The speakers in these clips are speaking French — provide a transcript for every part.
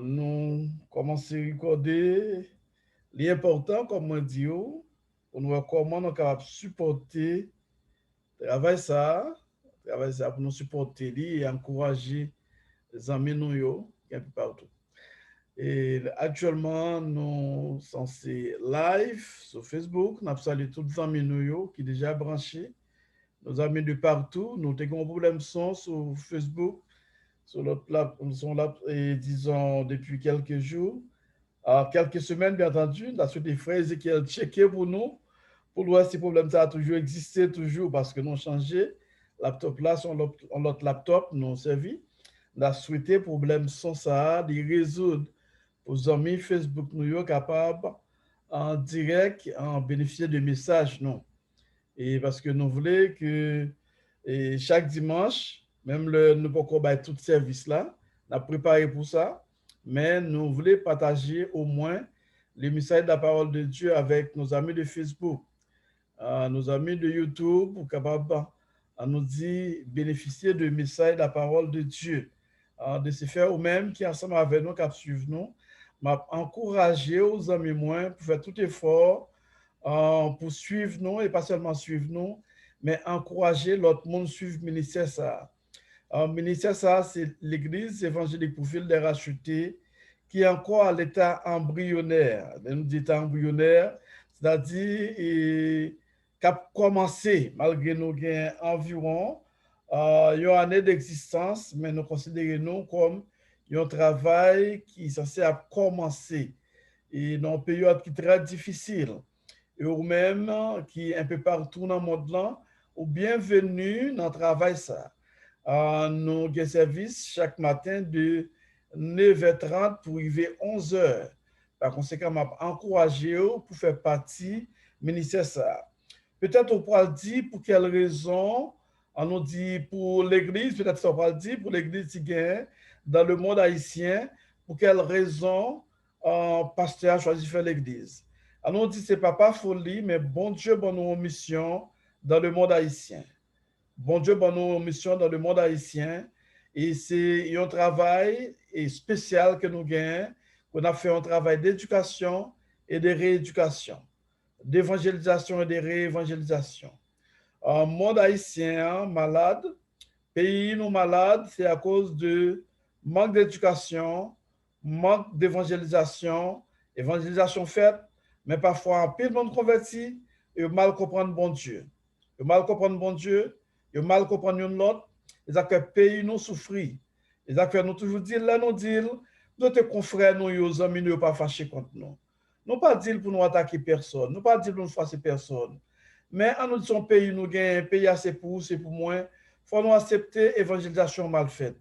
Nous commençons à recorder l'important, comme on dit, pour nous voir comment nous sommes capables de supporter travail ça pour nous supporter et encourager les amis nous un peu partout. Et actuellement, nous sommes live sur Facebook. Nous saluons tous les amis nous qui sont déjà branchés. Nos amis de partout. Nous avons un problème son sur Facebook, sur notre plateforme, disons, depuis quelques jours. Quelques semaines, bien entendu, la suite des frères Ezekiel checké pour voir si le problème ça a toujours existé, toujours, parce que nous avons changé. Laptop là, sur notre laptop, nous avons servi. On a souhaité problème son ça, de résoudre pour les amis Facebook nous sommes capables en direct, en bénéficier de messages, non. Et parce que nous voulons que chaque dimanche, même nous ne pouvons pas tout service là, on a préparé pour ça, mais nous voulons partager au moins les messages de la parole de Dieu avec nos amis de Facebook, nos amis de YouTube, pour capables à nous dire bénéficier de messages de la parole de Dieu, de se faire au même qui ensemble avec nous, qui suivent nous, m'a encouragé aux amis moins pour faire tout effort pour suivre nous et pas seulement suivre nous, mais encourager l'autre monde à suivre le ministère ça. Le ministère ça, c'est l'Église évangélique pour fil des rachetés qui est encore à l'état embryonnaire. Nous dit embryonnaire, c'est-à-dire qui a commencé, malgré nous environ une année d'existence, mais nous considérons nous comme un travail qui est censé commencer et dans une période qui est très difficile et ou même qui est un peu partout dans le monde là, ou bienvenue dans le travail ça. Nous avons service chaque matin de 9h30 pour arriver 11h. Par conséquent, je encouragé pour faire partie du ministère ça. Peut-être on pourra dire pour quelle raison, on nous dit pour l'église, peut-être on pourra dire pour l'église qui gagne dans le monde haïtien, pour quelle raison pasteur a choisi de faire l'église. Alors on dit c'est pas folie, mais bon Dieu, bon nous mission dans le monde haïtien. Bon Dieu, bon nous mission dans le monde haïtien. Et c'est un travail spécial que nous gagnons, qu'on a fait un travail d'éducation et de rééducation, d'évangélisation et de réévangélisation. Un monde haïtien malade, pays nous malade, c'est à cause de manque d'éducation, manque d'évangélisation, évangélisation faite, mais parfois un peu de monde converti et mal comprendre bon Dieu. Et mal comprendre bon Dieu, et mal comprendre l'autre, et que le pays nous souffrir. Et que nous toujours dire, là nous dire, notre confrères, nous, nos amis, nous pas fâchés contre nous. Nous pas dire pour nous attaquer personne, nous pas dire pour nous fâcher personne. Mais en nous disant pays, nous gagnons un pays assez pour vous, c'est pour moi. Il faut nous accepter l'évangélisation mal faite.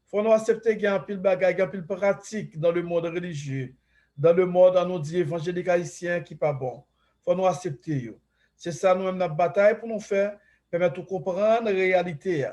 Il faut nous accepter qu'il y a un pile bagaille, un pile pratique dans le monde religieux, dans le monde, on nous dit, évangélique haïtien qui n'est pas bon. Il faut nous accepter. C'est ça, nous-mêmes, notre bataille pour nous faire, permettre de comprendre la réalité.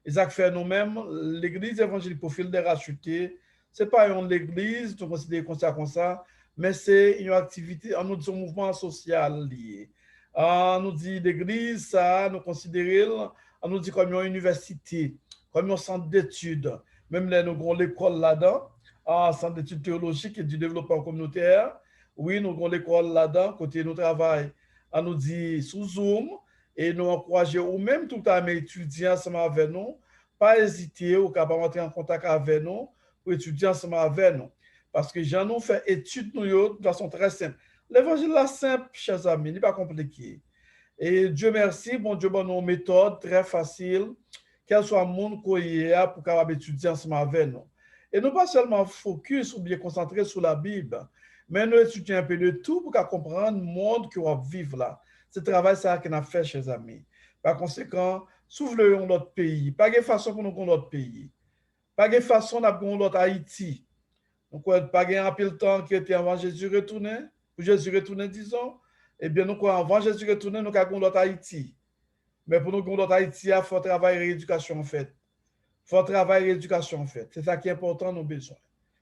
Et ça fait nous-mêmes, l'église évangélique pour fil des rachetés, ce n'est pas une église, nous considérons comme ça, mais c'est une activité, on nous dit un mouvement social lié. On nous dit l'église, ça, nous considérons, on nous dit comme une université, comme un centre d'études. Même là, nous avons l'école là-dedans, un centre d'études théologiques et du développement communautaire. Oui, nous avons l'école là-dedans, côté nous travail, on nous dit sous Zoom, et nous encourageons, ou même tout à mes étudiants ensemble avec nous, pas hésiter ou capable entrer en contact avec nous pour étudier ensemble avec nous. Parce que j'en ai fait études nous de façon très simple. L'évangile est simple, chers amis, il n'est pas compliqué. Et Dieu merci, bon Dieu, bon nos méthodes très faciles, qu'elle soit monde qu'on y a pour capable étudier ensemble avec nous. Et nous pas seulement focus ou bien concentré sur la Bible, mais nous étudions un peu de tout pour comprendre le monde qu'on va vivre là. C'est le travail ça qu'on a fait, chers amis. Par conséquent, soufflons notre pays. Pas de façon pour nous connaître notre pays. Pas de façon pour notre Haïti. Donc, pas de peu de temps qui était avant Jésus retourné, pour Jésus retourné, disons. Eh bien, nous, avant Jésus retourné, nous avons notre Haïti. Mais pour nous, notre Haïti, il faut travailler rééducation en fait. Il faut travailler rééducation en fait. C'est ça qui est important, nos besoins.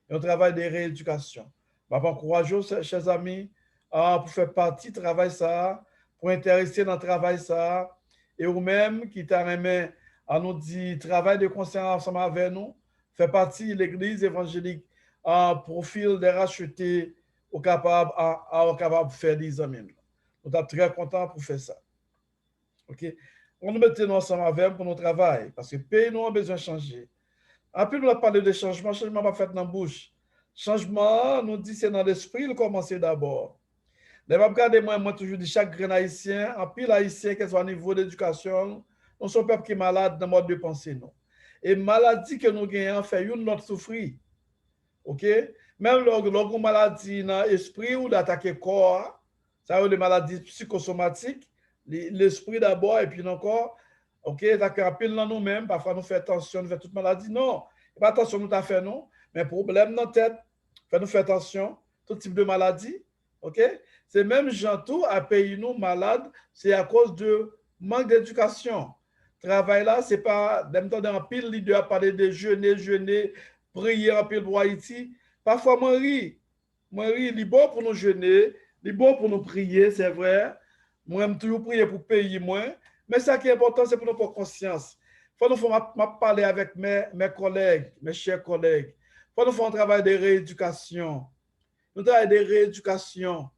Et on travaille de rééducation. Je encourage, chers amis, pour faire partie de travail ça, pour intéresser dans le travail ça, et ou même qui t'a remis On nous dit travail de conscience ensemble avec nous, fait partie de l'église évangélique en profil des rachetés au capable de faire des amis. Nous sommes très contents pour faire ça. OK? On nous mettait ensemble avec pour nos travail parce que le pays nous a besoin de changer. Après, nous avons parlé de changement. Changement pas fait dans la bouche. Changement, nous dit c'est dans l'esprit, il commence d'abord. Les regarder moi toujours dit chaque grain haïtien, en pile haïtien, quel soit au niveau d'éducation, nous sommes peuple qui est malade dans le mode de pensée. Non. Et maladie que nous gagnons fait une autre souffrir. OK? Même lorsqu'on maladie dans l'esprit ou d'attaquer le corps, ça veut dire maladies psychosomatiques, l'esprit d'abord et puis encore, OK, d'attaquer un pile dans nous-mêmes, parfois nous faisons attention, nous faisons toute maladie. Non, pas attention, nous t'as fait non, mais problème dans la tête, nous faire attention, tout type de maladie. OK? C'est même gens tout à pays nous malades, c'est à cause de manque d'éducation. Travail là, c'est pas même temps en pile leader parler de jeûner, prier en pile pour Haïti. Parfois moi ris, il est bon pour nous jeûner, il est bon pour nous prier, c'est vrai. Moi j'aime toujours prier pour payer moins, mais ça qui est important c'est pour nous prendre conscience. Faut nous faire parler avec mes collègues, mes chers collègues. Faut nous faire un travail de rééducation. Nous travaillons de rééducation.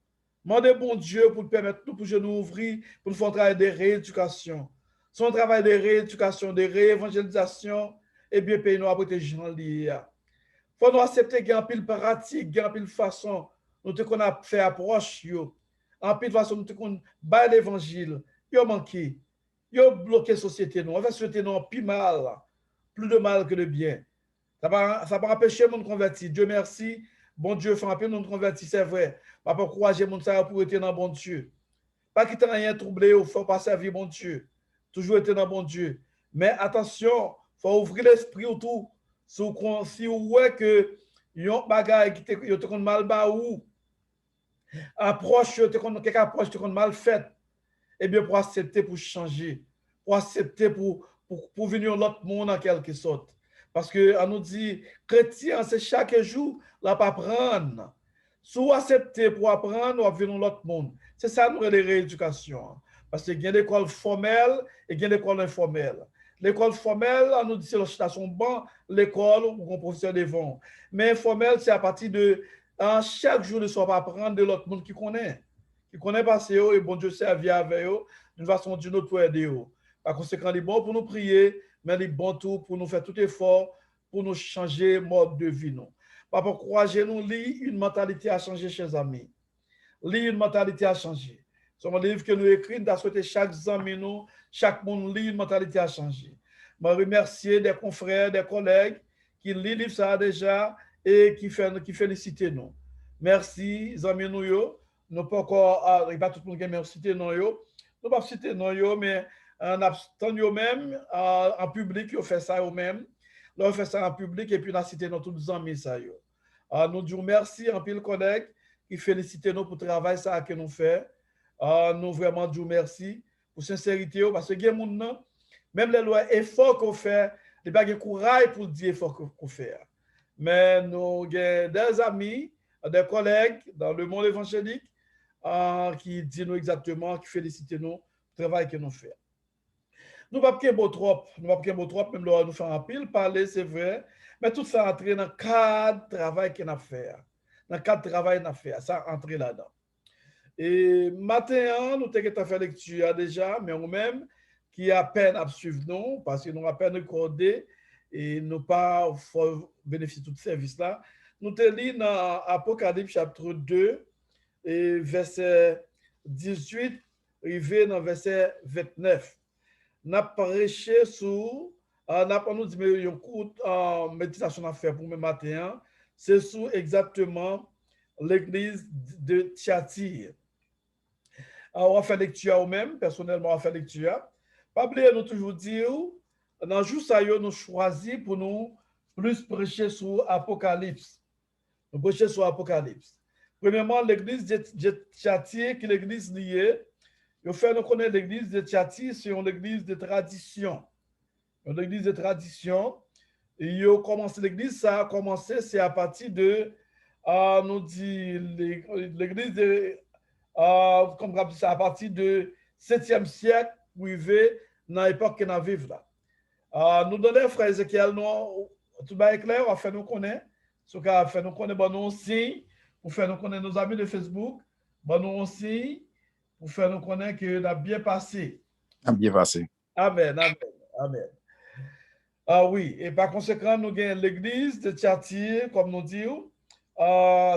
Demandez bon Dieu pour permettre nous, pour nous ouvrir, pour nous faire un travail de rééducation. C'est un travail de rééducation, de réévangélisation, et bien, pays nous a prêté gens liés. Il faut nous accepter qu'il y a un pile pratique, il y a un pile façon, nous te qu'on a fait approche, en pile façon, nous te qu'on bat l'évangile, yo manqué, yo bloqué la société, nous, on va société nous plus mal, plus de mal que de bien. Ça va empêcher mon converti. Dieu merci. Bon Dieu fait un peu nous convertir, c'est vrai. Pas pour encourager mon ça pour être dans bon Dieu. Pas quitter rien troublé ou faut pas servir bon Dieu. Toujours être dans bon Dieu. Mais attention, faut ouvrir l'esprit autour. Si vous voyez que yon bagay qui te mal ba ou approche quelque approche te mal faite, eh bien pour accepter pour changer, pour accepter pour venir l'autre monde en quelque sorte. Parce qu'on nous dit, chrétien, c'est chaque jour, là, pas apprendre. Si vous acceptez pour apprendre, on va venir l'autre monde. C'est ça, nous, les rééducations. Parce qu'il y a l'école formelle et il y a l'école informelle. L'école formelle, on nous dit, c'est la station banc, l'école où on professeur devant. Mais informelle, c'est à partir de chaque jour de soi, pas apprendre de l'autre monde qui connaît. Qui connaît pas et bon Dieu servir avec eux d'une façon ou d'une autre pour aider eux. Par conséquent, il est bon pour nous prier, mais il est bon tout pour nous faire tout effort pour nous changer mode de vie. Nous. Par rapport courageux, nous lit une mentalité à changer, chers amis. Lit une mentalité à changer. C'est un livre que nous écrivons, nous souhaité chaque ami, nous, chaque monde lit une mentalité à changer. Je remercie des confrères, des collègues qui lisent livre ça déjà et qui félicitent nous. Merci, amis nous. Nous pas encore, il va tout le monde merci non yo. Nous pas citer non yo, mais en abstant yo même en public, yo fait ça yo même. Là, on fait ça en public et puis on a cité nos tous les amis ça yo. Nous disons merci en pile collègues qui félicitent nous pour le travail ça que nous fait. Nous vraiment disons merci pour sincérité parce que les gens même les lois efforts qu'on fait, les pas de courage pour dire effort qu'on fait. Mais nous avons des amis, des collègues dans le monde évangélique qui disent nous exactement, qui félicitent nous pour le travail que nous faisons. Nous ne pouvons pas trop, même là, nous faisons un pile parler, c'est vrai, mais tout ça entre dans le cadre de travail qu'on a fait. Dans le cadre de travail qu'on a fait, ça entre là-dedans. Et matin, nous avons fait lecture déjà, mais nous-mêmes, qui a peine à suivre nous, parce que nous avons peine recordé et nous pas bénéficier de tout ce service-là. Nous te lisons dans Apocalypse chapitre 2, et verset 18, arrivé dans verset 29. Nous avons prêché sur, nous dit, mais un coup de méditation à faire pour le matin, c'est sur exactement l'église de Thyatire. On va faire lecture nous-mêmes, personnellement, on va faire lecture. Pas oublier, nous toujours dire, dans le jour ça, nous choisir pour nous plus prêcher sur Apocalypse. Nous prêcher sur Apocalypse. Premièrement, l'église de Thyatire, qui est l'église liée, il faut nous connaître l'église de Thyatire, c'est une église de tradition. Une église de tradition. Et l'église, ça a commencé, c'est à partir de, nous dit, l'église de, comme ça, à partir du 7e siècle, arrivé dans l'époque qu'on a vécu là. Nous donnons, frère Ezekiel, nous, tout va être clair, on fait nous connaître. Ce qu'on fait nous connaître, bon, nous aussi, pour faire nous connaître nos amis de Facebook, bon, nous aussi, pour faire nous connaître que nous a bien passé. A bien passé. Amen, amen, amen. Ah oui, et par conséquent, nous avons l'église de Tchati, comme nous disons.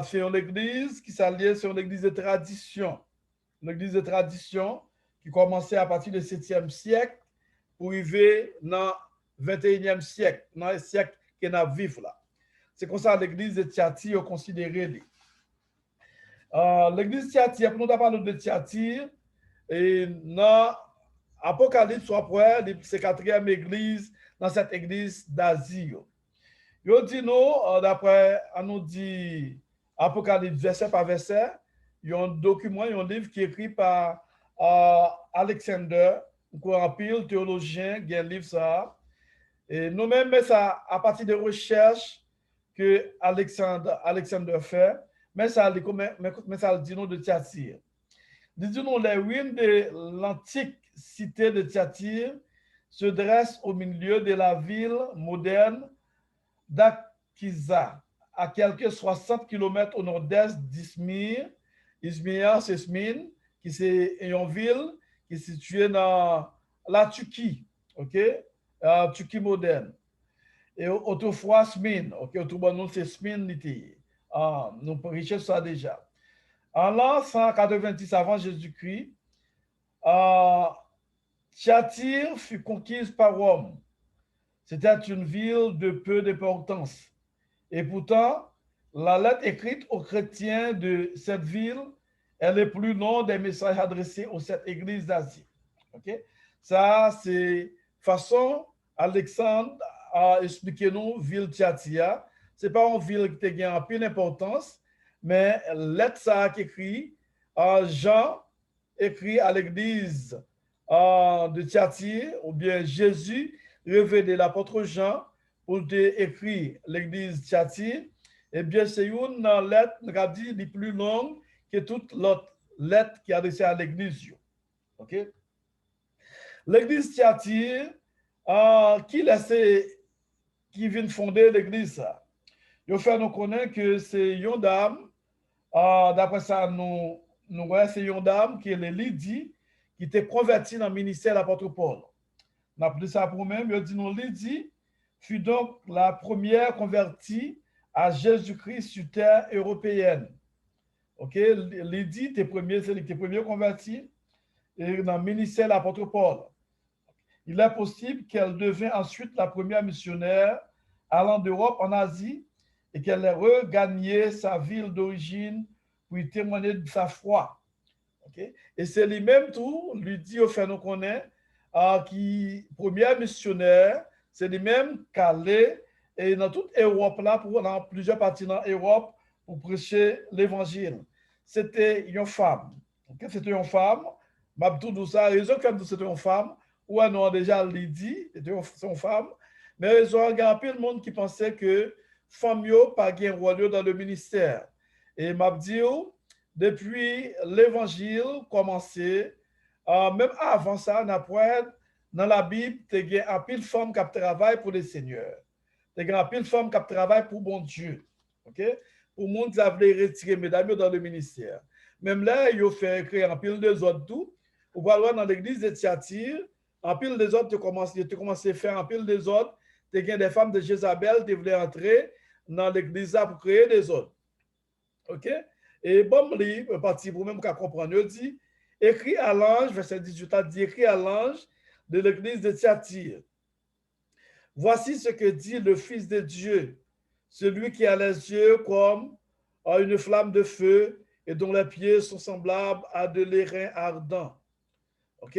C'est une église qui s'allie sur l'église de tradition. L'église de tradition qui commençait à partir du 7e siècle pour arriver dans le 21e siècle, dans le siècle que nous vivons là. C'est comme ça l'église de Tchati est considérée. L'église de Tchati, pour nous parler de Tchati, et dans Apocalypse, c'est la 4e église dans cette église d'Asie. Yo dit nous, d'après, on nous dit Apocalypse verset par verset, il y a un document, il y a un livre qui est écrit par Alexander, un pile théologien, qui a un livre ça. Et nous-mêmes, mais ça à partir de recherches que Alexander fait, mais ça dit nous de Thyatire. Il dit nous, les ruines de l'antique cité de Thyatire se dressent au milieu de la ville moderne d'Akiza, à quelques 60 km au nord-est d'Izmir. Izmir, c'est Smine, qui c'est une ville qui est située dans la Turquie, ok? Turquie moderne. Et autrefois, Smine, ok? Autrefois, c'est Smine, nous riches ça déjà. En l'an 190 avant Jésus-Christ, Thyatire fut conquise par Rome. C'était une ville de peu d'importance. Et pourtant, la lettre écrite aux chrétiens de cette ville est le plus long des messages adressés aux 7 églises d'Asie. Okay? Ça, c'est façon Alexandre a expliqué nous ville Thyatira. Ce n'est pas une ville qui a plus d'importance, mais lettre ça qui écrit, Jean écrit à l'église de Thyatire, ou bien Jésus révélé l'apôtre Jean pour écrire l'église Thyatire, eh bien, c'est une lettre, on a dit, les plus longue que toute l'autre lettre qui est adressée à l'église. OK? L'église Thyatire, qui vient fonder l'église, il faut nous connaître que c'est une dame, d'après ça, nous voyons c'est une dame qui est Lydie, qui était convertie dans le ministère de l'apôtre Paul. On a appelé ça pour nous-mêmes, il dit nous, Lydie fut donc la première convertie à Jésus-Christ sur terre européenne. Ok, Lydie était premier converti dans le ministère de l'apôtre Paul. Il est possible qu'elle devint ensuite la première missionnaire allant d'Europe en Asie et qu'elle ait regagné sa ville d'origine pour y témoigner de sa foi. Okay? Et c'est lui-même tout, lui dit au fait nous connaît, qui première missionnaire, c'est lui-même qui allait et dans toute Europe là, dans plusieurs parties dans Europe pour prêcher l'évangile. C'était une femme. Okay? C'était une femme. Mabdou ça, raison que c'était une femme, ou on a déjà dit, c'était une femme, mais raison il y a un peu de monde qui pensait que femme yo pas gain rôle dans le ministère. Et Mabdou depuis l'évangile commencé, même avant ça, dans la Bible, il y a un pile de femmes qui travaillent pour le Seigneur. Il y a un pile de femmes qui travaillent pour bon Dieu. Okay? Pour le monde qui a retirer mesdames dans le ministère. Même là, il a fait écrire un pile des autres tout. Ou voir dans l'église de Thyatire, un pile des autres, tu commences à faire un pile des autres. Tu as des femmes de Jézabel qui voulaient entrer dans l'église pour créer des autres. OK? Et bon, livre, parti pour même qu'à comprendre, il dit, écrit à l'ange, verset 18, dit, écrit à l'ange de l'église de Thyatire. Voici ce que dit le Fils de Dieu, celui qui a les yeux comme une flamme de feu et dont les pieds sont semblables à de l'airain ardent. OK?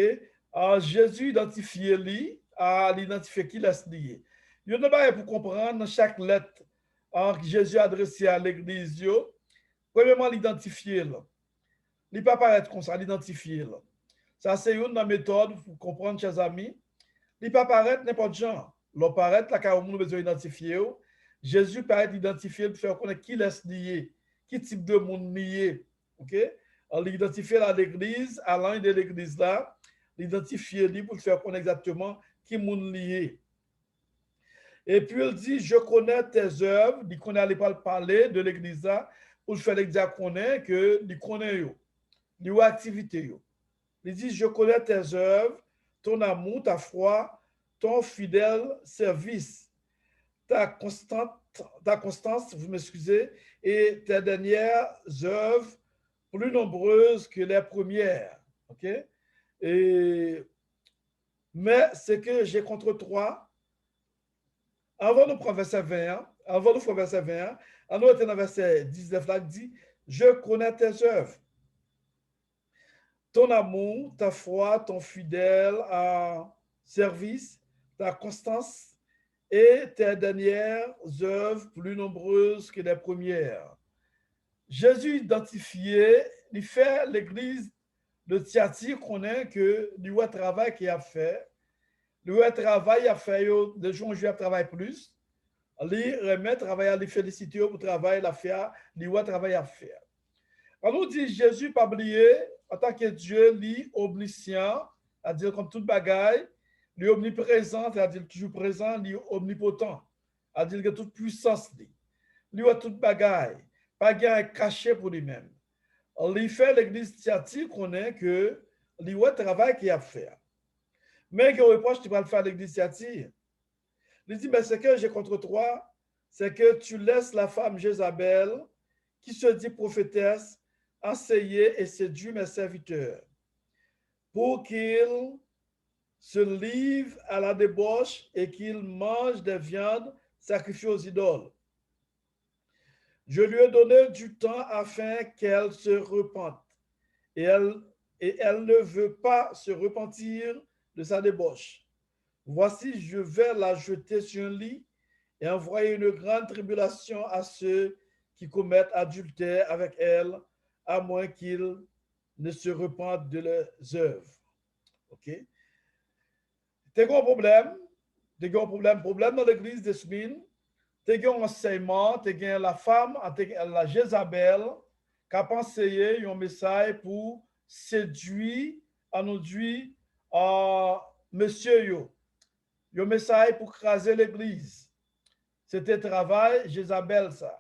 Jésus identifié lui, à l'identifier qui l'a lié. Il y a pas pour comprendre dans chaque lettre que Jésus a adressée à l'église. Premièrement, l'identifier. Il ne peut pas paraître comme ça, l'identifier. Ça, c'est une méthode pour comprendre, chers amis. Il ne peut pas paraître n'importe genre. Il paraît là, car on a besoin d'identifier. Jésus paraît identifier pour faire connaître qui laisse lié, qui type de monde lié. OK? L'identifier à l'église, à l'un de l'église là, l'identifier pour faire connaître exactement qui monde lié. Et puis il dit, je connais tes œuvres, il connaît à pas parler de l'église là, pour faire l'exact connaît que il connaît yo, il a activité yo. Il dit, je connais tes œuvres, ton amour, ta foi, ton fidèle service, ta constance, vous m'excusez, et tes dernières œuvres plus nombreuses que les premières. OK? Mais ce que j'ai contre toi, avant de prendre verset 21, on était dans verset 19 là, il dit, je connais tes œuvres, ton amour, ta foi, ton fidèle service, ta constance et tes dernières œuvres plus nombreuses que les premières. Jésus identifié, il fait l'église de Thyatire connaît que du travail qu'il a fait, le travail a fait, de jour en jour, il travaille plus. Il remet travail à les féliciter pour le travail à faire, il travail à faire. On nous dit Jésus, pas oublier, en tant que Dieu, lui, omniscient, c'est-à-dire comme toute bagaille, lui omniprésent, c'est-à-dire toujours présent, lui omnipotent, c'est-à-dire que toute puissance, lui a toute bagaille, pas de caché pour lui-même. Il fait l'église Thyatire qu'on est que lui a travail qu'il a fait. Mais que reproche tu vas le faire l'église Thyatire. Il dit, mais ce que j'ai contre toi, c'est que tu laisses la femme Jézabel, qui se dit prophétesse, enseigner et séduire mes serviteurs, pour qu'ils se livrent à la débauche et qu'ils mangent des viandes sacrifiées aux idoles. Je lui ai donné du temps afin qu'elle se repente, et elle ne veut pas se repentir de sa débauche. Voici, je vais la jeter sur un lit et envoyer une grande tribulation à ceux qui commettent adultère avec elle, à moins qu'ils ne se repentent de leurs œuvres. OK? T'as un problème? T'as un problème dans l'église de semaines? T'as un enseignement, t'as la femme, la Jézabel, qui a pensé un message pour séduire, monsieur yo. Un message pour craser l'église. C'était travail, Jézabel, ça.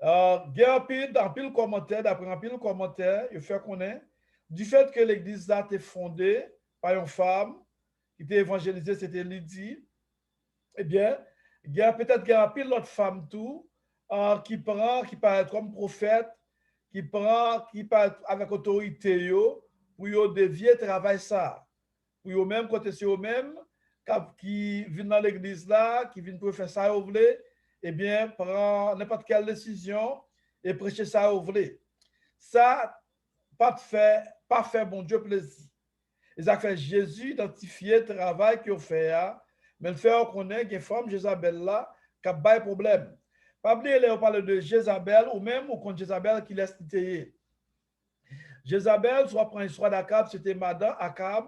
Il y a un pile commentaire, d'après un pile commentaire, il fait connaître, du fait que l'église a été fondée par une femme qui était évangélisée, c'était Lydie, eh bien, il y a peut-être un pile d'autres femmes tout, qui parle comme prophète, qui parle avec autorité, pour dévier travail ça. Pour eux-mêmes, côté c'est eux-mêmes, qui viennent dans l'église là, qui viennent pour faire ça, vous voulez, eh bien, prendre n'importe quelle décision et prêcher ça, vous voulez. Ça, pas fait bon Dieu plaisir. Ils ont fait Jésus identifier le travail qu'il fait, mais le fait qu'on ait une femme Jézabel là, qui a pas de problème. Pas oublier, on parle de Jézabel, ou même au compte Jézabel qui laisse quitter. Jézabel, soit d'Akab, c'était Madame Akab.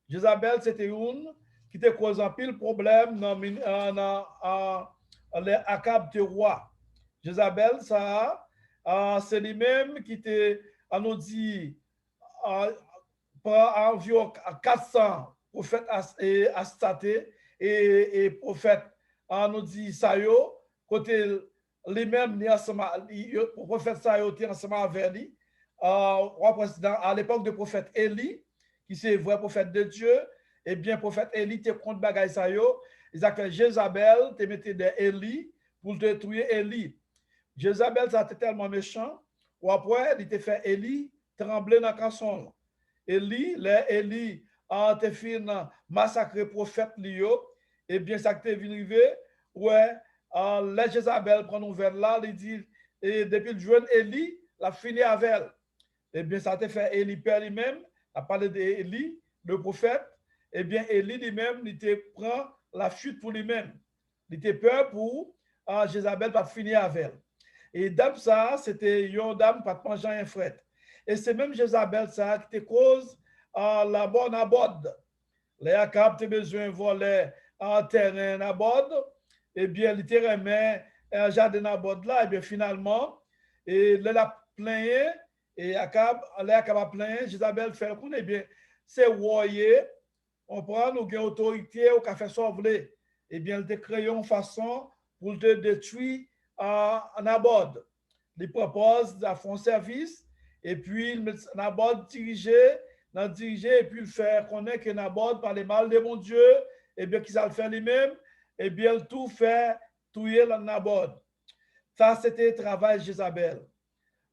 Jézabel, c'était une qui te cause un pile problème dans les Akab de roi. Jézabel, ça, c'est lui-même qui te, on nous dit, par environ 400 prophètes astatés et prophètes, on nous dit, ça y est, côté lui-même, le prophète ça y est ensemble avec lui, à l'époque du prophète Élie, qui c'est vrai prophète de Dieu, eh bien, prophète Élie te compte bagaille ça yo, ils ont fait Jézabel, te mettait des Élie pour détruire Élie. Jézabel, ça était tellement méchant, ou après, il te fait Élie trembler dans le canson. Élie a te fait massacrer prophète Lio, eh bien, ça te venu arriver, ouais, les Jézabel prend nouvelle là, il dit, et depuis le jeune Élie, la fini avec elle. Eh bien, ça te fait Élie père lui-même, a parlé d'Élie, le prophète, eh bien, Élie lui-même, il te prend la chute pour lui-même. Il était peur pour Jézabel pas finir avec elle. Et dame ça, c'était une dame pas de manger un fret. Et c'est même Jézabel ça qui te cause la bonne abode. Les Akab te besoin de voler un terrain à bord, eh bien, il te remet un jardin à bord là, et bien, finalement, et la plaigné, et Akab a plaigné, Jézabel fait qu'on eh bien, c'est voyer, on prend nos autorités au café sauvé. eh bien, il te créé une façon pour te détruire en abord. Il propose de faire un service et puis Nabod diriger, et puis il fait connaître que Nabod par les mal de mon Dieu, et bien qu'il ça le fait lui-même, et bien il tout fait tuer le Nabod. Ça, c'était le travail de Jézabel.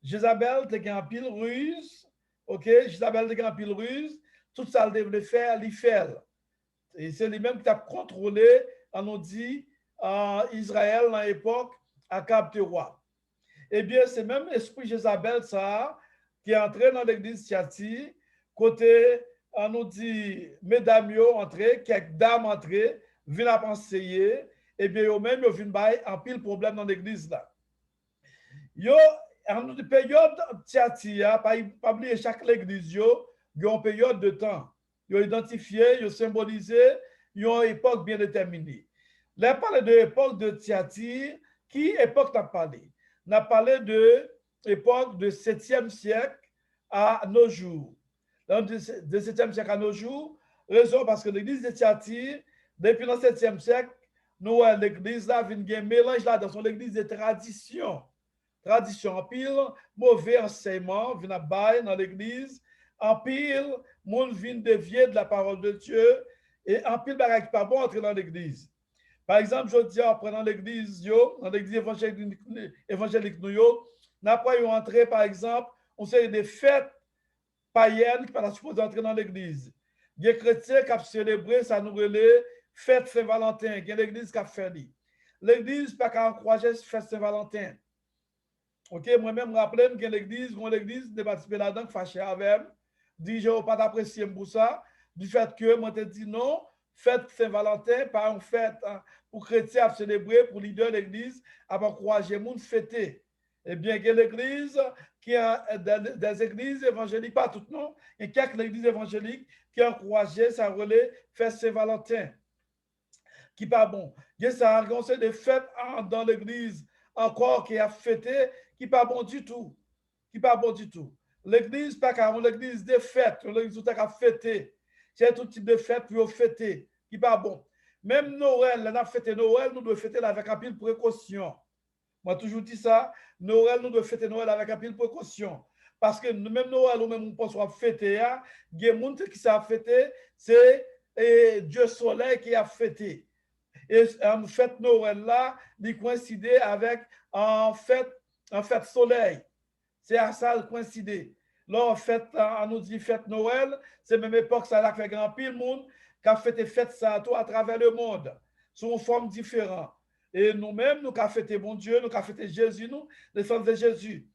Jézabel, tu as un pile ruse, ok? Jézabel, tu as un pile ruse, tout ça, il devait faire, il fait. Et c'est lui-même qui a contrôlé, on nous dit, Israël dans l'époque, à Cap roi. Eh bien, c'est même l'esprit Jézabel, ça, qui est entré dans l'église Tiati, côté, on nous dit, mesdames, entré, quelques dames entrées, viennent à penser, eh bien, eux même, ils viennent bailler un pile problème dans l'église là. Yo, en une période Tiati, pas oublier chaque église, yo, il y a une période de temps. Ils ont identifié, ils ont symbolisé, ils ont une époque bien déterminée. Là, parler de l'époque de Tiati, qui époque t'as parlé? On a parlé de l'époque du 7e siècle à nos jours. Donc, du 7e siècle à nos jours, raison parce que l'église de Tiati, depuis le 7e siècle, nous, l'église là, vient un mélange là dans l'église de tradition. Tradition en pile, mauvais enseignement, vient dans l'église, en pile, monde vient dévier de la parole de Dieu, et en pile, bagaille qui pas bon entrer dans l'église. Par exemple, je dis, en prenant l'église, dans l'église évangélique, nous, n'après pas entrer, par exemple, on sait des fêtes païennes qui ne sont pas supposées entrer dans l'église. Il y a des chrétiens qui ont célébré, ça nous relève, fête Saint-Valentin, il y a l'église qui a fait. L'église, pas qu'à encourager fête Saint-Valentin. Ok, moi-même, je me rappelle que l'église, de participer là-dedans, fâché avec, dit, je ne vais pas t'apprécier pour ça, du fait que moi, je te dis non, fête Saint-Valentin, pas une fête pour chrétiens à célébrer, pour leader de l'église, à encourager les gens à fêter. Eh bien, que l'église, qui a des églises évangéliques, pas toutes, non, et quelques églises évangéliques qui ont encouragé, ça relais, fête Saint-Valentin, qui pas bon. Il y a ça, on des fêtes dans l'église encore qui a fêté, qui pas bon du tout. Qui pas bon du tout. L'église, pas qu'à l'église des fêtes, l'église où tu as fêté. C'est tout type de fête pour fêter, qui pas bon. Même Noël, on a fêté Noël, nous devons fêter avec un pile précaution. Moi, toujours dit ça, Noël, nous devons fêter Noël avec un pile précaution. Parce que même Noël, ou même on pense à fêter, il y a des gens qui savent fêter, c'est Dieu Soleil qui a fêté. Et en fête Noël là, il coïncide avec en fête soleil. C'est à ça qu'il coïncide. Là, en fait, on nous dit fête Noël, c'est même époque ça a fait grand pile monde qui a fêté fête ça tout à travers le monde, sous une forme différente. Et nous-mêmes, nous avons fêté mon Dieu, nous avons fêté Jésus, nous, les femmes de Jésus.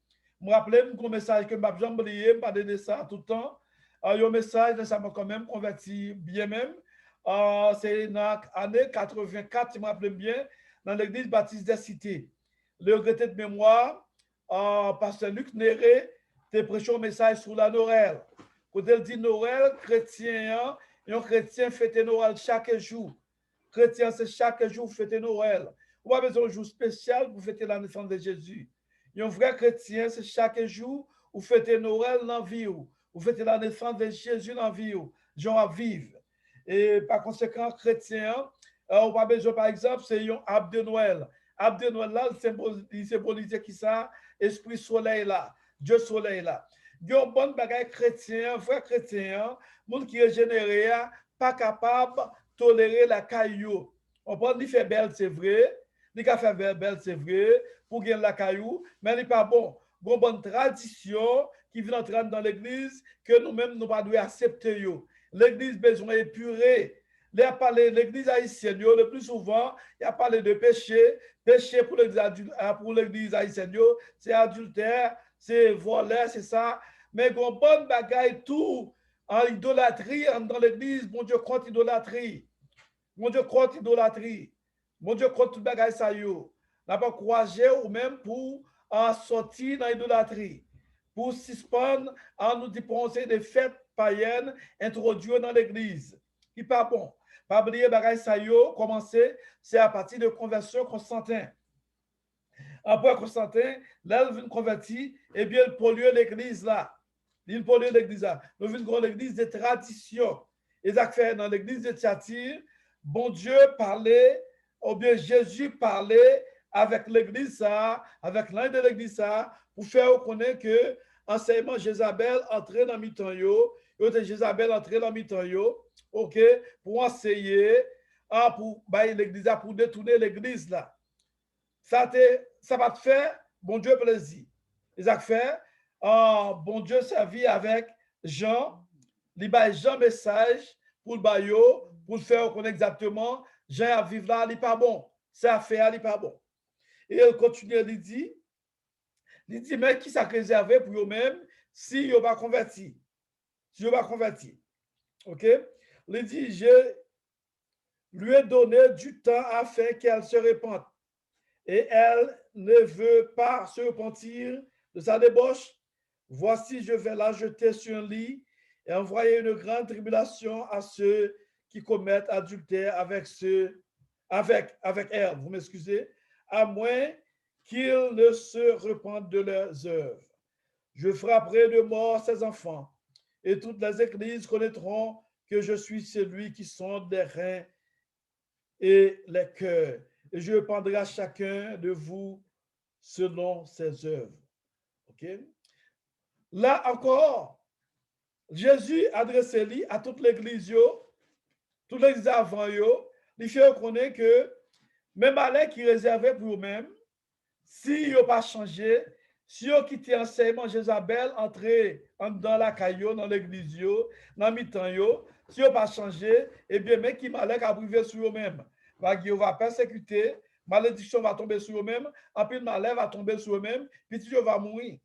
Je me rappelle un message que je n'ai jamais oublié, je parle de ça tout le temps. Il y a un message, ça m'a quand même converti bien même. C'est dans l'année 84, si je me rappelle bien, dans l'église baptiste des cités. Le regretté de mémoire, pasteur Luc Néré, te prêché un message sur la Noël. Quand il dit Noël, chrétien, et un chrétien fête Noël chaque jour. Chrétien, c'est chaque jour fêter Noël. On a besoin d'un jour spécial pour fêter la naissance de Jésus. Et un vrai chrétien, c'est chaque jour où fêter Noël dans la vie, où fêter la naissance de Jésus dans la vie, gens à vivre. Et par conséquent, chrétien, on a besoin, par exemple, c'est un arbre de Noël. Arbre de Noël, là, il symbolise qui ça? Esprit soleil là, Dieu soleil là. Il y a un bon bagage chrétien, vrai chrétien, monde qui est généré, pas capable de tolérer la caillou. On peut dire fait belle, c'est vrai. Il a fait belle, c'est vrai, pour gagner la caillou, mais il n'est pas bon. Il y a une bonne tradition qui vient entrer dans l'église que nous-mêmes, nous ne pouvons pas accepter. L'église a besoin d'épurer. L'église haïtienne, le plus souvent, il a parlé de péché. Péché pour l'église haïtienne, c'est adultère, c'est voler, c'est ça. Mais bon, bonne bagaille, tout en idolâtrie dans l'église, mon Dieu, contre idolâtrie. Mon Dieu, contre idolâtrie. Mon Dieu, contre tout bagaille, ça y est. N'a pas couragé ou même pour sortir dans l'idolâtrie. Pour suspendre, en nous dépenser des fêtes païennes introduites dans l'église. Qui pas bon. Pas oublier bagaille ça yo, commencer, c'est à partir de conversion Constantin. Après Constantin, là, il vient convertir, et bien, il pollue l'église là. Il pollue l'église là. Nous venons l'église des traditions. Et ça fait dans l'église de Thyatire, bon Dieu parlait ou bien Jésus parlait avec l'église, avec l'un de l'église, pour faire reconnaître que enseignement Jézabel entrait dans mi-temps, Jézabel entrait dans mi-temps, ok, pour enseigner, pour l'église, pour détourner l'église là. Ça va te faire, bon Dieu plaisir. Ils ont fait, bon Dieu servi avec Jean, il a Jean message pour le baillot, pour le faire reconnaître exactement, Jean à vivre là, il n'est pas bon. Ça a fait, il n'est pas bon. Et il continue, il dit, mais qui s'est réservé pour eux-mêmes si ils n'ont pas converti? Si ils n'ont pas converti. OK? Il dit, je lui ai donné du temps afin qu'elle se répande. Et elle ne veut pas se repentir de sa débauche. Voici, je vais la jeter sur un lit et envoyer une grande tribulation à ceux qui commettent adultère avec elle, vous m'excusez, à moins qu'ils ne se repentent de leurs œuvres. Je frapperai de mort ses enfants, et toutes les églises connaîtront que je suis celui qui sonde les reins et les cœurs, et je pendrai à chacun de vous selon ses œuvres. OK? Là encore, Jésus adressait lui à toute l'église, toute l'église avant, il fait reconnaître que même malheur qui réservait pour eux-mêmes, si ils n'ont pas changé, si ils ont quitté l'enseignement Jézabel, entré dans la caillou, dans l'église, dans mi-temps, si ils n'ont pas changé, eh bien, mais qui malheur a privé sur eux-mêmes. Ils va persécuter, malédiction va tomber sur eux-mêmes, en plus malheur va tomber sur eux-mêmes, puis Dieu va mourir.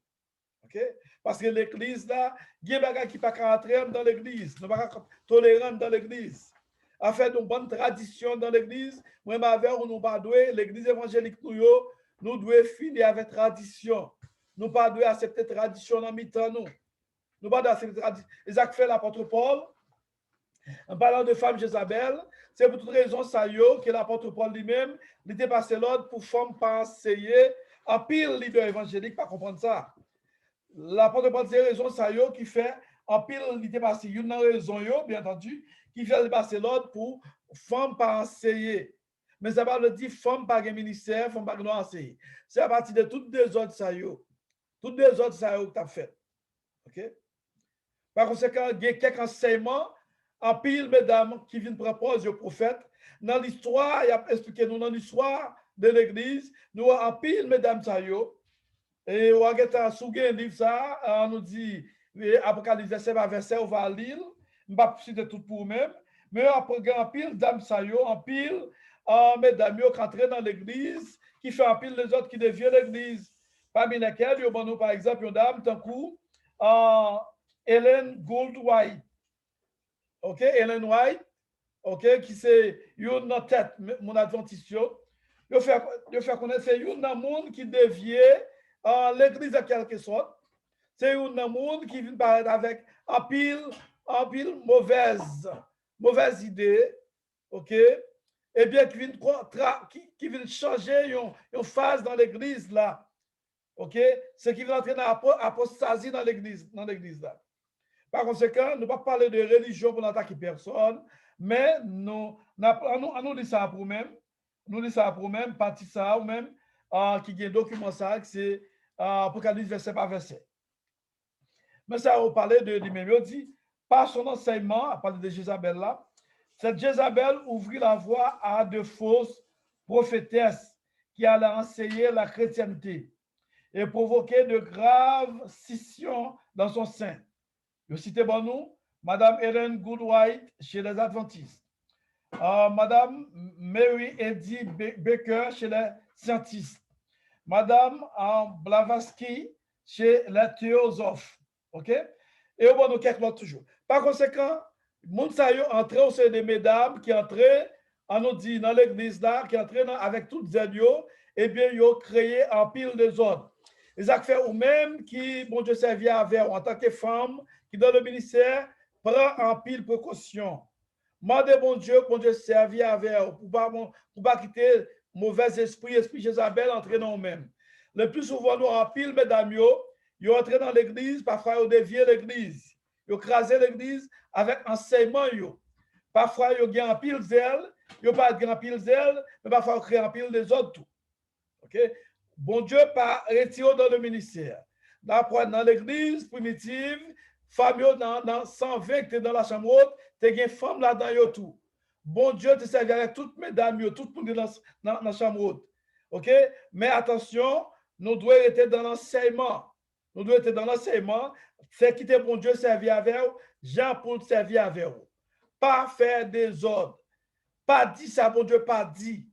Okay? Parce que l'église là, il y a des gens qui ne peuvent pas rentrer dans l'église, ne pas tolérer dans l'église. À faire une bonne tradition dans l'église, moi, nous pas l'église évangélique, nous devons finir avec tradition. Nous ne devons pas accepter tradition dans mi-temps. Nous ne devons pas accepter tradition. Et ça fait l'apôtre Paul, en parlant de femme Jézabel, c'est pour toute raison ça que l'apôtre Paul lui-même, il était passé l'ordre pour femmes pas enseigner. En pile, leader évangélique, pas comprendre ça. L'apôtre Paul, c'est raison ça qui fait en pile, il était passé une raison, bien entendu, qui fait passer l'ordre pour femmes pas enseigner. Mais ça va le dire femmes pas un ministère, femmes pas enseigner. C'est à partir de toutes les autres ça toutes les autres ça que tu as fait. OK? Par conséquent, il y a quelques enseignements en pile, mesdames, qui viennent proposer au prophète. Dans l'histoire, il a expliqué nous dans l'histoire de l'église, nous en pile, mesdames, ça et on a sougué un livre ça, on nous dit Apocalypse verset par verset, on va lire, je ne vais pas citer tout pour vous-même, mais après en pile dame sayo, en pile mesdames qui entrent dans l'église, qui fait en pile les autres qui deviennent l'église. Parmi lesquels, il y a par exemple une dame tant coup Ellen Gould White. OK, Ellen White, OK, qui c'est une tête mon adventiste. Je fais connaître c'est une monde qui devient l'église en quelque sorte. C'est un monde qui vient paraître avec un pile mauvaise idée, OK? Et bien qui vient changer une phase dans l'église là, OK? Ce qui vient entrer dans l'apostasie dans l'église là. Par conséquent, nous ne pouvons pas parler de religion pour n'attaquer personne, mais nous dit ça pour nous-mêmes, partie ça ou même qui a un document ça, c'est Apocalypse verset par verset. Mais ça, on parlait de lui-même. Il dit, par son enseignement, à parler de Jézabel là, cette Jézabel ouvrit la voie à de fausses prophétesses qui allaient enseigner la chrétienté et provoquer de graves scissions dans son sein. Je cite bon nous, Madame Ellen Goodwhite chez les Adventistes, Madame Mary Eddy Baker chez les Scientistes, Madame Blavatsky chez les Théosophes. OK? Et au bon, nous quelques autres toujours. Par conséquent, Mounsayo entré au sein des mesdames qui entraient, on nous dit dans l'église là, qui entraient avec toutes les aides, et bien, ils ont créé un pile de ordres. Les affaires ou même qui, bon Dieu, servi avec en tant que femme, qui dans le ministère, prend en pile précaution. Mandez bon Dieu, servi avec pour pas quitter mauvais esprit Jézabel, entrer dans nous-mêmes. Le plus souvent, nous en pile, mesdames, ils entrent dans l'église, parfois ils déviennent l'église. Ils crasent l'église avec enseignement. Parfois, ils ont en pile zèle, Il n'y a pas grand pile d'elle, mais il faut créer un pile des autres tout. OK? Bon Dieu pas retiré dans le ministère. Dans l'église primitive, femme dans 120 tu dans la chambre haute, tu as une femme là-dedans tout. Bon Dieu te servi avec toutes mesdames, tout le monde dans la chambre haute. OK? Mais attention, nous devons être dans l'enseignement. Nous devons être dans l'enseignement. C'est quitter bon Dieu servir avec vous, Jean pour servir avec vous. Pas faire des ordres. Pas dit ça, bon Dieu, pas dit.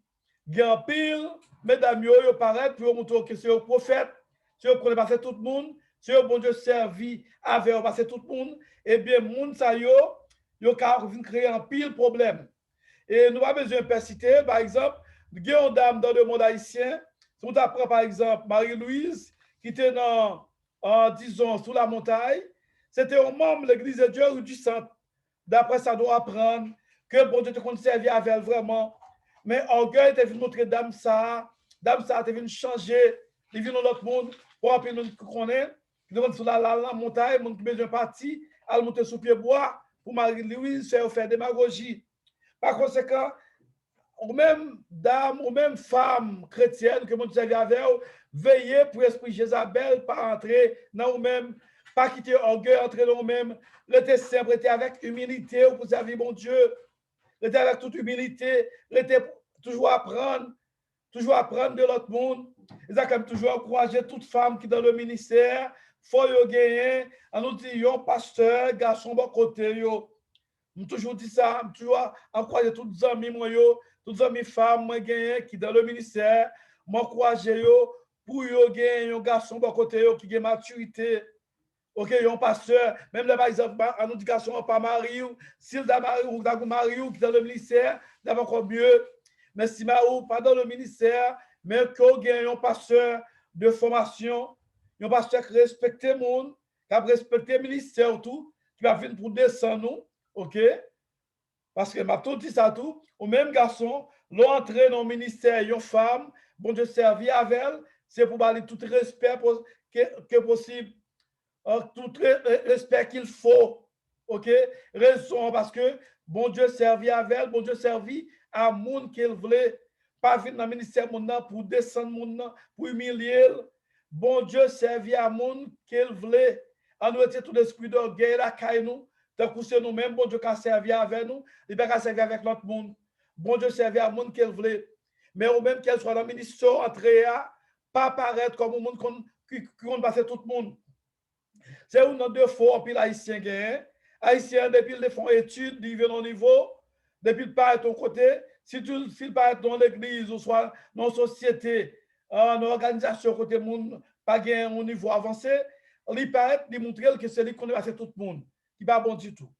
Grand pile, mesdames, yo paraît, puis vous montrez que c'est un prophète, si vous prenez passer tout le monde, si vous bon Dieu servi avec vous passer tout le monde, eh bien, moun sa yo vient créer un pile problème. Et nous avons besoin de persiter, par exemple, il y a une dame dans le monde haïtien, si on apprend par exemple Marie-Louise, qui était disons, sous la montagne, c'était un membre de l'église de Dieu ou du centre. D'après ça, doit apprendre que bon Dieu te compte servir avec elle vraiment. Mais orgueil te venu montrer dame ça te venu changer, il vient dans l'autre monde, pour appeler nous connaît, qui demande sur la montagne, mon qui besoin parti, à monter sous pied bois pour Marie-Louise faire démagogie. Par conséquent, ou même dame, ou même femme chrétienne que mon Dieu avec elle, veillez pour l'esprit Jézabel, pas entrer dans vous-même, pas quitter orgueil, entrer dans vous-même. Le simple, était avec humilité, vous servir mon Dieu. Rester avec toute humilité, rester toujours apprendre de l'autre monde. Et ça, comme toujours encourager toute femme qui est dans le ministère, faut y gagner, en nous disant, pasteur, garçon, bon côté, yo. Je toujours dit ça, je toujours encourager toutes les amis, toutes les amis femmes, moi, gagner, qui dans le ministère, m'encourager, pour y gagner, un garçon, bon côté, qui a maturité. OK, un pasteur, même là, par exemple, en éducation, pas marié, s'il a marié ou qui est dans le ministère, c'est encore mieux. Mais si Marou pas dans le ministère, mais qu'on gagne un pasteur de formation, un pasteur qui respecte le monde, qui a respecté le ministère, tout, qui va venir pour descendre nous, OK? Parce que m'a tout dit ça tout, au même garçon, l'entrée dans le ministère, une femme, bon Dieu servir avec elle, c'est pour parler tout respect que possible. Tout respect qu'il faut. OK? Raison parce que bon Dieu servit avec elle, bon Dieu servit à monde qu'il voulait. Pas venir dans le ministère monde pour descendre monde, pour humilier. Bon Dieu servit à monde qu'il voulait. En nous était tout l'esprit d'orgueil là, caille nous. Tant que c'est nous-mêmes, bon Dieu qui a servi avec nous, il va servir avec l'autre monde. Bon Dieu servit à monde qu'il voulait. Mais au même qu'elle soit dans le ministère, entrer à, pas apparaître comme un monde qui passe tout le monde. C'est un deux fois, puis l'haïtien gagne. Haïtien, depuis qu'ils font études, ils viennent au niveau, depuis qu'ils partent de ton côté, s'ils partent dans l'église ou soit dans la société, dans l'organisation côté monde, pas gain au niveau avancé, ils partent, ils montrent que c'est lui qui connaît tout le monde, qui pas bon du tout.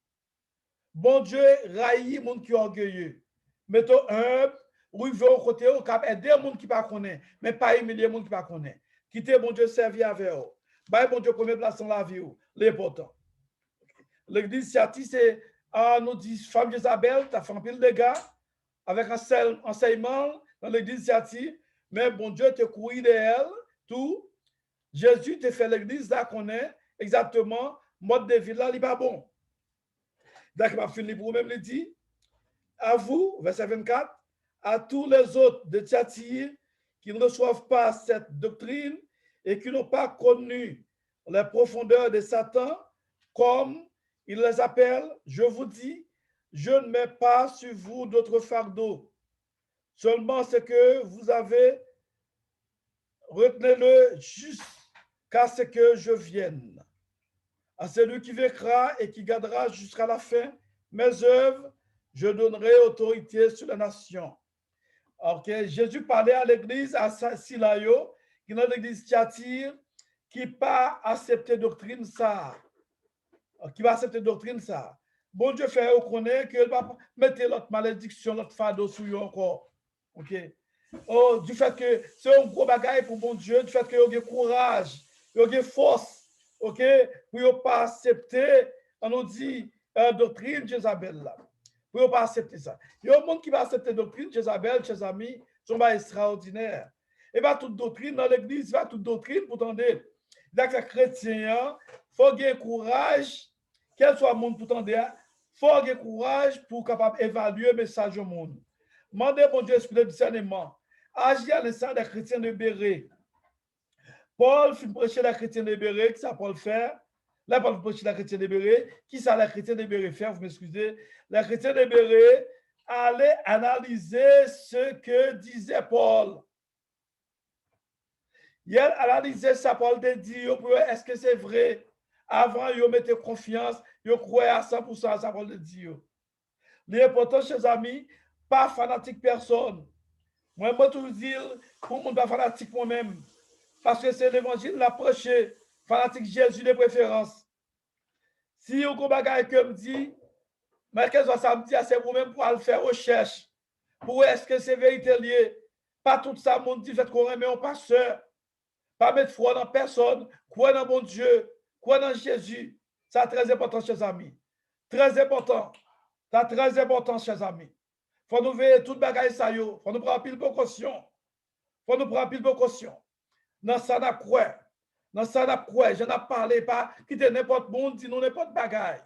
Bon Dieu, raille les gens qui sont orgueilleux. Mettons humble, ou ils vont au côté, ou cap aider les gens qui ne connaissent pas, mais pas humilier les gens qui ne connaissent pas. Quitter bon Dieu servir avec eux. Bah, bon Dieu, première place dans la vie, l'important. L'église Siati, c'est nous dit femme Isabelle, tu as fait un pile de gars avec un enseignement dans l'église Siati, mais bon Dieu te courir de elle, tout. Jésus te fait l'église là qu'on est exactement, mode de vie là, il n'est pas bon. D'accord, je finis pour vous-même le dit. À vous, verset 24, à tous les autres de Siati qui ne reçoivent pas cette doctrine et qui n'ont pas connu les profondeurs de Satan, comme il les appelle, je vous dis, je ne mets pas sur vous d'autres fardeaux. Seulement ce que vous avez, retenez-le jusqu'à ce que je vienne. À celui qui vaincra et qui gardera jusqu'à la fin mes œuvres, je donnerai autorité sur la nation. Okay. Jésus parlait à l'église, à Silayo, qui est dans l'église Thyatire, qui n'a pas accepté doctrine ça. Qui va accepter doctrine ça. Bon Dieu fait reconnaître qu'il va mettre l'autre malédiction, l'autre fardeau sur lui encore. OK. Oh, du fait que c'est un gros bagage pour bon Dieu, du fait que il y a courage, il y a force, OK, pour ne pas accepter, on nous dit, doctrine Jézabel là. Pour ne pas accepter ça. Il y a un monde qui va accepter doctrine Jézabel, chers amis, sont pas extraordinaires. Et bien, toute doctrine dans l'église, va toute doctrine, pour tendre. Donc, les chrétiens, il faut avoir courage, quel soit le monde pour tendre, il faut avoir courage pour capable évaluer le message au monde. Mandez mon Dieu, esprit de discernement. Agis à l'instant des chrétiens de Béret. Paul fit prêcher la chrétienne de Béret, qui ça Paul faire? Là, Paul prêcher la chrétienne de Béret. Qui ça la chrétienne de Béret faire? Vous m'excusez. La chrétienne de Béret allait analyser ce que disait Paul. Il analysait ça, Paul te dit, est-ce que c'est vrai? Avant, il mettait confiance, il croyait à 100% à ça, Paul te dit. L'important, chers amis, pas fanatique personne. Moi, je toujours dire, pour moi, pas fanatique moi-même. Parce que c'est l'évangile la prêché. Fanatique Jésus de préférence. Si vous avez un que me dit, mais qu'est-ce que ça me dit, c'est vous-même pour aller faire recherche. Pour est-ce que c'est vérité lié? Pas tout ça, mon dit, fait qu'on remet un pasteur. Pas mettre foi dans personne. Croire dans mon Dieu. Croire dans Jésus. C'est très important, chers amis. Très important. C'est très important, chers amis. Il faut nous veiller tout le bagage ça. Il faut nous prendre pile précaution. Il faut nous prendre pile précaution. Dans ça, n'a quoi? Dans ça, n'a quoi? Je n'ai parlé pas. Quitter n'importe monde, dit nous n'importe bagage.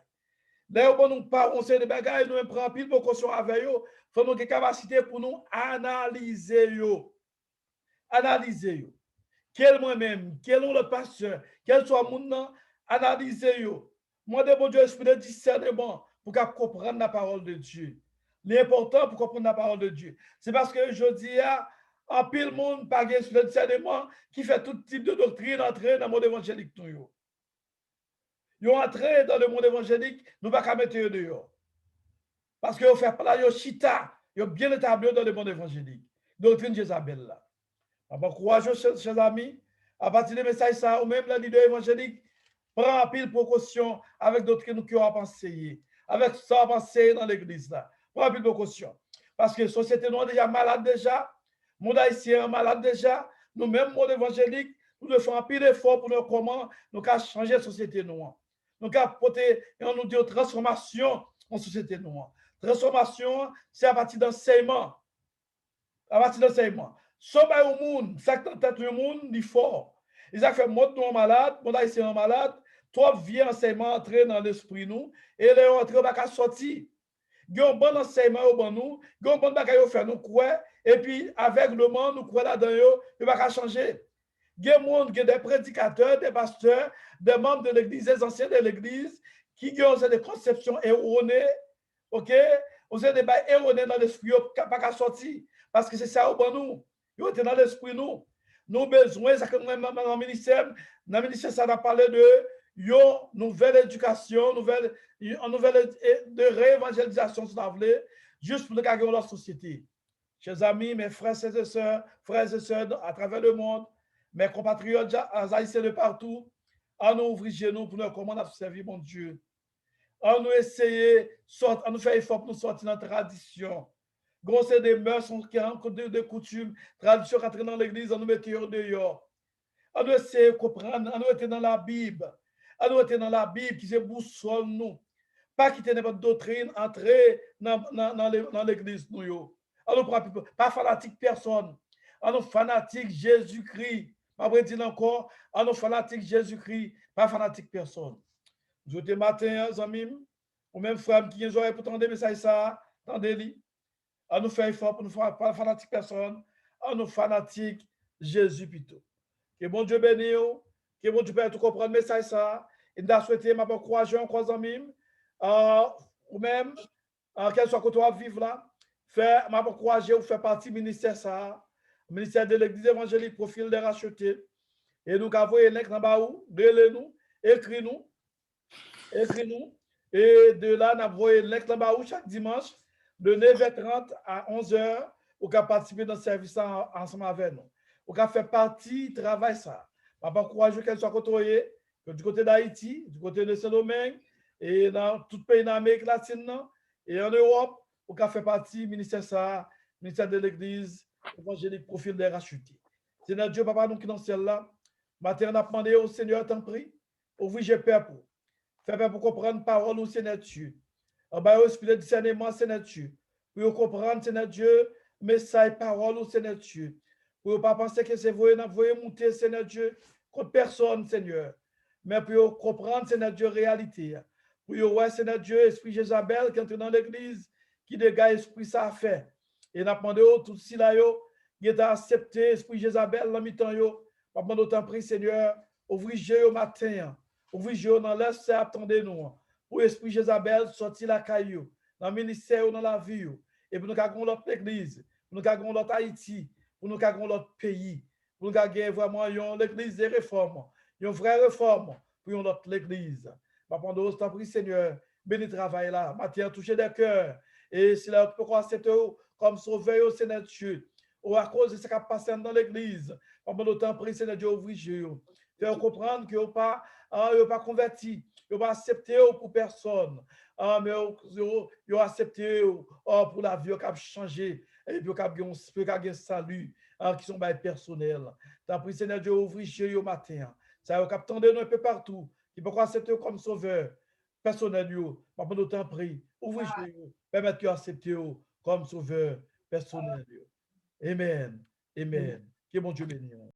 D'ailleurs, on nous parle, on sait des bagages, nous prenons pile précaution avec eux. Il faut nous avoir capacité pour nous analyser eux. Analyser eux. Quel moi-même, quel est le pasteur, quel soit mon nom, analyser eux. Moi, de mon Dieu, esprit de discernement pour comprendre la parole de Dieu. L'important pour comprendre la parole de Dieu. C'est parce que je dis à en pile monde par esprit de discernement qui fait tout type de doctrine entrer dans le monde évangélique. Ils ont entré dans le monde évangélique, nous ne pouvons pas mettre dehors. Parce que vous faites là, ils chita, ils bien établi dans le monde évangélique. Doctrine Jézabel là. Alors, courageux, chers amis, à partir des messages, ça, ou même la leader évangélique, prend en pile précaution avec d'autres qui ont pensé, avec ça à penser dans l'église là. Prends en pile précaution. Parce que la société nous est déjà malade déjà, le monde haïtien est malade déjà, nous-mêmes, monde évangélique, nous devons faire un pile d'efforts pour nous comment nous changer la société noire. Nous apporter, on nous dit transformation en société noire. Transformation, c'est à partir d'enseignement. À partir d'enseignement. Sauver au monde, ça que tête le monde, il fort. Ils ont fait montre nous malade, mon haïtien malade, toi viens enseignement entrer dans l'esprit nous et les entrer pas qu'à sortir. Il y a un bon enseignement au bon nous, il y a un bon bagage au faire nous croire et puis avec le monde nous croire là-dedans yo, il va changer. Il y a des prédicateurs, des pasteurs, des membres de l'église, des anciens de l'église qui ont des conceptions erronées, OK? On a des bails erronés dans l'esprit, pas qu'à sortir parce que c'est ça au bon nous. Ils étaient dans l'esprit nous. Nous besoin, ça que nous dans le ministère, ça a parlé de nouvelle éducation, nouvelle de réévangélisation, si vous voulez, juste pour le gagner dans la société. Chers amis, mes frères et sœurs à travers le monde, mes compatriotes haïtiens de partout, à nous ouvrir genoux pour nous comment nous servir mon Dieu. À nous essayer, à nous faire effort pour nous sortir dans la tradition. Gros, c'est des mœurs qui ont de coutumes, tradition qui entrent dans l'église, on nous met dehors. On nous essayer de comprendre, on nous était dans la Bible. On nous était dans la Bible qui se boussole nous. Pas quitter n'importe doctrine, entrer dans l'église nous. On nous prend pas fanatique personne. On nous fanatique Jésus-Christ. Pas dire encore, on nous fanatique Jésus-Christ, pas fanatique personne. Je te matin, amis, ou même frère qui ont pour entendre des messages ça, tendez-les. On nous fait effort pour nous faire pas fanatique personne, on nous fanatique Jésus plutôt. Que bon Dieu bénisse, que bon Dieu peut tout comprendre le message ça. Et nous souhaiter ma bonne courage encore amis, ou même quel soit que tu vas vivre là, faire ma bonne courage ou faire partie du ministère ça, ministère de l'église évangélique profil des rachetés. Et nous avons un link dans bas où, nous, écris-nous. Et de là, nous avons un link dans bas où chaque dimanche de 9h30 à 11h, vous pouvez participer dans ce service ensemble avec nous. Vous pouvez faire partie du travail ça. Je vais encourager qu'elle soit côtoyée, que du côté d'Haïti, du côté de Saint-Domingue, et dans tout le pays d'Amérique latine, et en Europe, vous pouvez faire partie du ministère ça, ministère de l'Église, évangélique, profil des rachetés. Seigneur Dieu, Papa, nous qui dans ce ciel-là, matin, on a demandé au Seigneur, t'en prie, ouvrir j'ai peur pour. Fais peur pour comprendre parole au Seigneur Dieu. En bas, au esprit de discernement, Seigneur Dieu. Pour comprendre, Seigneur Dieu, message, parole au Seigneur Dieu. Pour ne pas penser que c'est vous, vous monter, Seigneur Dieu, contre personne, Seigneur. Mais pour comprendre, Seigneur Dieu, réalité. Pour voir, Seigneur Dieu, esprit Jézabel qui entre dans l'église, qui dégage esprit ça a fait. Et n'a demandé tout si là yo, il est accepté esprit Jézabel dans mi-temps yo. N'a demandé autant prie Seigneur, ouvrir Dieu au matin. Ouvrir Dieu dans l'est, c'est attendez nous. Pour esprit Jézabel sortir la caillou dans le ministère dans la vie. Et pour nous avons l'autre église, pour nous avons l'autre Haïti, pour nous avons l'autre pays, pour nous avons vraiment l'église des réformes, une vraie réforme pour l'autre l'église. Pendant autant prie Seigneur, béni travail là, matière toucher des cœurs. Et si là, pourquoi accepter comme sauveur au Seigneur Dieu, ou à cause de ce qui a passé dans l'église, pendant autant prie Seigneur Dieu, ouvrir Dieu. Faire comprendre que vous pas converti, vous pas accepté pour personne. Mais vous accepté pour la vie, vous avez changé, et puis vous avez un salut qui sont personnels. Tant prie Seigneur Dieu, ouvrir Dieu au matin. Ça vous attendez un peu partout. Il peut accepter comme sauveur personnel. Pendant autant prie, ouvrir Dieu, permettre que accepter comme sauveur personnel. Amen. Amen. Que bon Dieu bénisse.